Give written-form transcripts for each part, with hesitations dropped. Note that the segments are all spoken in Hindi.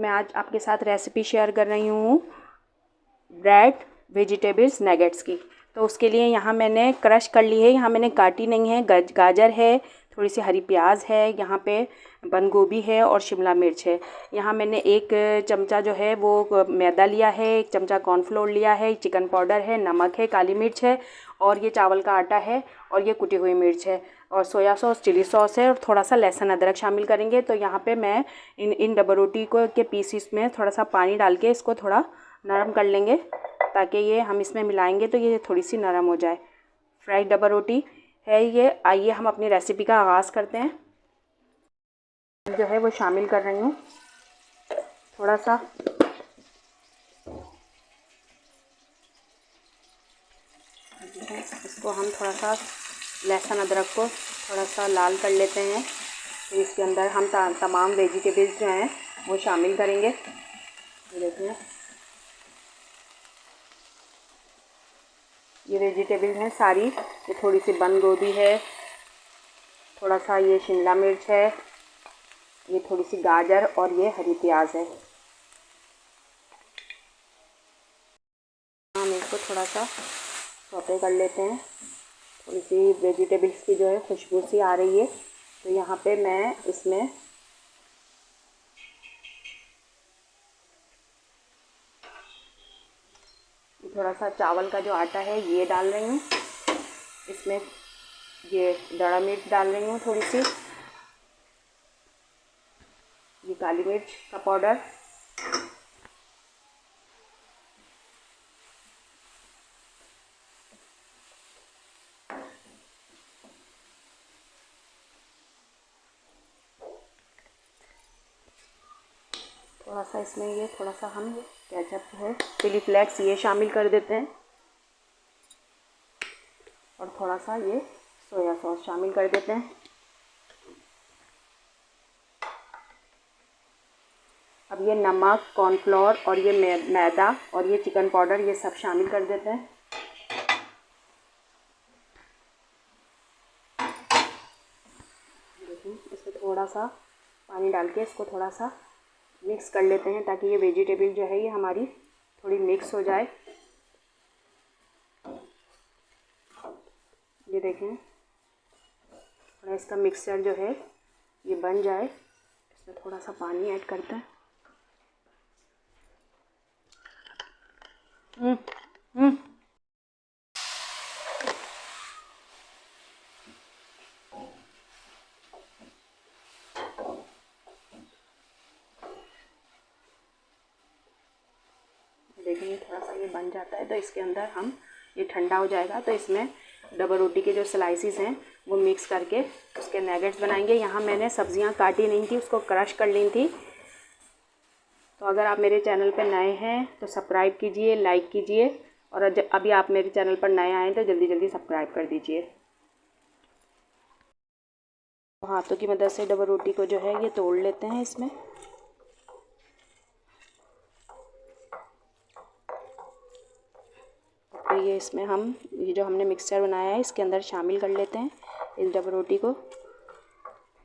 मैं आज आपके साथ रेसिपी शेयर कर रही हूँ ब्रेड वेजिटेबल्स नगेट्स की। तो उसके लिए यहाँ मैंने क्रश कर ली है, यहाँ मैंने काटी नहीं है। गाजर है, थोड़ी सी हरी प्याज है, यहाँ पे बंद गोभी है और शिमला मिर्च है। यहाँ मैंने एक चमचा जो है वो मैदा लिया है, एक चमचा कॉर्नफ्लोर लिया है, चिकन पाउडर है, नमक है, काली मिर्च है और ये चावल का आटा है और ये कुटी हुई मिर्च है और सोया सॉस, चिली सॉस है और थोड़ा सा लहसुन अदरक शामिल करेंगे। तो यहाँ पे मैं इन डबल रोटी को के पीसीस में थोड़ा सा पानी डाल के इसको थोड़ा नरम कर लेंगे, ताकि ये हम इसमें मिलाएंगे तो ये थोड़ी सी नरम हो जाए। फ्राइड डबल रोटी है ये। आइए हम अपनी रेसिपी का आगाज़ करते हैं। जो है वो शामिल कर रही हूँ थोड़ा सा इसको हम थोड़ा सा लहसुन अदरक को थोड़ा सा लाल कर लेते हैं। तो इसके अंदर हम तमाम वेजिटेबल्स जो हैं वो शामिल करेंगे। ये देखिए, ये वेजिटेबल्स हैं सारी। ये थोड़ी सी बंद गोभी है, थोड़ा सा ये शिमला मिर्च है, ये थोड़ी सी गाजर और ये हरी प्याज है। हम इसको थोड़ा सा सौते कर लेते हैं। थोड़ी सी वेजिटेबल्स की जो है खुशबू सी आ रही है। तो यहाँ पे मैं इसमें थोड़ा सा चावल का जो आटा है ये डाल रही हूँ। इसमें ये दड़ा मिर्च डाल रही हूँ, थोड़ी सी ये काली मिर्च का पाउडर, थोड़ा सा इसमें ये थोड़ा सा हम ये केचप है, चिली फ्लेक्स ये शामिल कर देते हैं और थोड़ा सा ये सोया सॉस शामिल कर देते हैं। अब ये नमक, कॉर्नफ्लोर और ये मैदा और ये चिकन पाउडर ये सब शामिल कर देते हैं। देखिए, इसमें थोड़ा सा पानी डाल के इसको थोड़ा सा मिक्स कर लेते हैं, ताकि ये वेजिटेबल जो है ये हमारी थोड़ी मिक्स हो जाए। ये देखें, थोड़ा इसका मिक्सचर जो है ये बन जाए। इसमें थोड़ा सा पानी ऐड करते हैं। देखेंगे थोड़ा सा ये बन जाता है तो इसके अंदर हम ये ठंडा हो जाएगा तो इसमें डबल रोटी के जो स्लाइसिस हैं वो मिक्स करके उसके नगेट्स बनाएंगे। यहाँ मैंने सब्जियाँ काटी नहीं थी, उसको क्रश कर ली थी। तो अगर आप मेरे चैनल पर नए हैं तो सब्सक्राइब कीजिए, लाइक कीजिए और अभी आप मेरे चैनल पर नए आए तो जल्दी जल्दी सब्सक्राइब कर दीजिए। हाथों की मदद से डबल रोटी को जो है ये तोड़ लेते हैं इसमें। तो ये इसमें हम ये जो हमने मिक्सचर बनाया है इसके अंदर शामिल कर लेते हैं इस डबल रोटी को।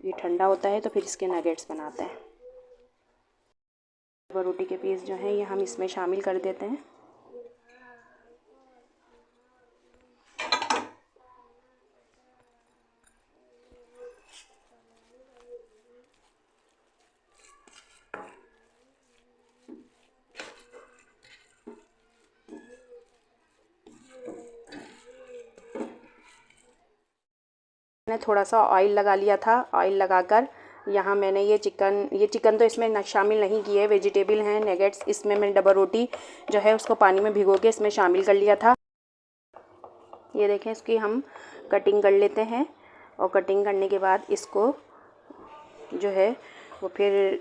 ये ठंडा होता है तो फिर इसके नगेट्स बनाते हैं। डबल रोटी के पीस जो हैं ये हम इसमें शामिल कर देते हैं। मैंने थोड़ा सा ऑयल लगा लिया था। ऑयल लगाकर यहाँ मैंने ये चिकन तो इसमें शामिल नहीं किए, वेजिटेबल हैं नगेट्स। इसमें मैंने डबल रोटी जो है उसको पानी में भिगो के इसमें शामिल कर लिया था। ये देखें, इसकी हम कटिंग कर लेते हैं और कटिंग करने के बाद इसको जो है वो फिर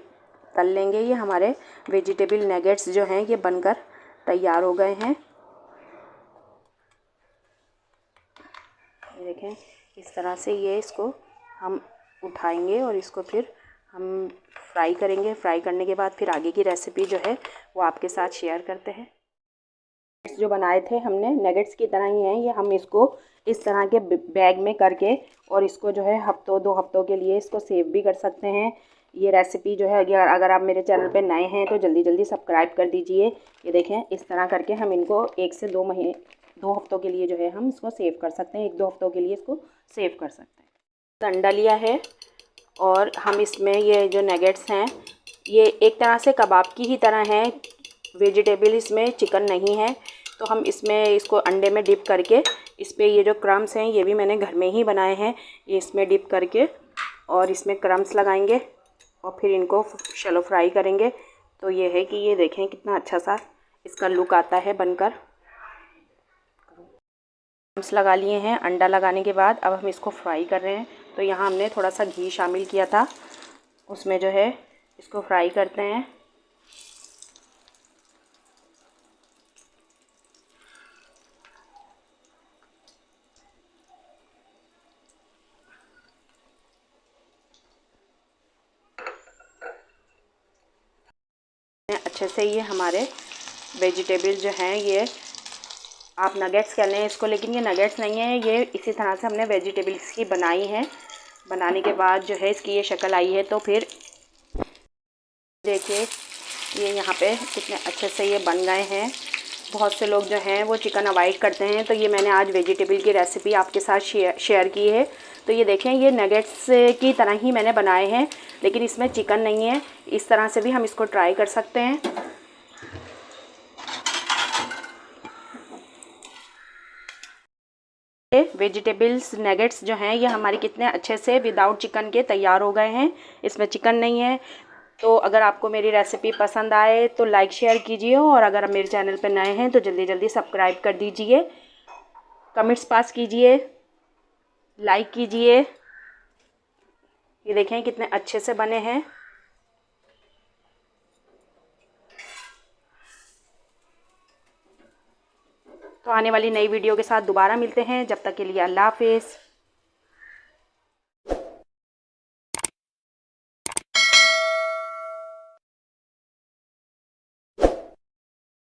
तल लेंगे। ये हमारे वेजिटेबल नगेट्स जो हैं ये बनकर तैयार हो गए हैं। ये देखें, इस तरह से ये इसको हम उठाएंगे और इसको फिर हम फ्राई करेंगे। फ्राई करने के बाद फिर आगे की रेसिपी जो है वो आपके साथ शेयर करते हैं। जो बनाए थे हमने नगेट्स की तरह ही हैं ये। हम इसको इस तरह के बैग में करके और इसको जो है हफ्तों 2 हफ्तों के लिए इसको सेव भी कर सकते हैं। ये रेसिपी जो है अगर आप मेरे चैनल पे नए हैं तो जल्दी जल्दी सब्सक्राइब कर दीजिए। ये देखें, इस तरह करके हम इनको 1 से 2 हफ्तों के लिए जो है हम इसको सेव कर सकते हैं। 1-2 हफ्तों के लिए इसको सेव कर सकते हैं। अंडा लिया है और हम इसमें ये जो नगेट्स हैं ये एक तरह से कबाब की ही तरह हैं। वेजिटेबल इसमें चिकन नहीं है, तो हम इसमें इसको अंडे में डिप करके इस पर ये जो क्रम्स हैं ये भी मैंने घर में ही बनाए हैं, ये इसमें डिप करके और इसमें क्रम्स लगाएंगे और फिर इनको शैलो फ्राई करेंगे। तो ये है कि ये देखें कितना अच्छा सा इसका लुक आता है बनकर। क्रम्स लगा लिए हैं। अंडा लगाने के बाद अब हम इसको फ्राई कर रहे हैं। तो यहाँ हमने थोड़ा सा घी शामिल किया था, उसमें जो है इसको फ्राई करते हैं। अच्छे से ये हमारे वेजिटेबल जो हैं, ये आप नगेट्स कह लें इसको, लेकिन ये नगेट्स नहीं है, ये इसी तरह से हमने वेजिटेबल्स की बनाई है। बनाने के बाद जो है इसकी ये शक्ल आई है। तो फिर देखिए ये यहाँ पे कितने अच्छे से ये बन गए हैं। बहुत से लोग जो हैं वो चिकन अवॉइड करते हैं, तो ये मैंने आज वेजिटेबल की रेसिपी आपके साथ शेयर की है। तो ये देखें, ये नगेट्स की तरह ही मैंने बनाए हैं, लेकिन इसमें चिकन नहीं है। इस तरह से भी हम इसको ट्राई कर सकते हैं। वेजिटेबल्स नगेट्स जो हैं ये हमारे कितने अच्छे से विदाउट चिकन के तैयार हो गए हैं। इसमें चिकन नहीं है। तो अगर आपको मेरी रेसिपी पसंद आए तो लाइक शेयर कीजिए, और अगर आप मेरे चैनल पर नए हैं तो जल्दी जल्दी सब्सक्राइब कर दीजिए, कमेंट्स पास कीजिए, लाइक कीजिए। ये देखें कितने अच्छे से बने हैं। तो आने वाली नई वीडियो के साथ दोबारा मिलते हैं। जब तक के लिए अल्लाह हाफिज़।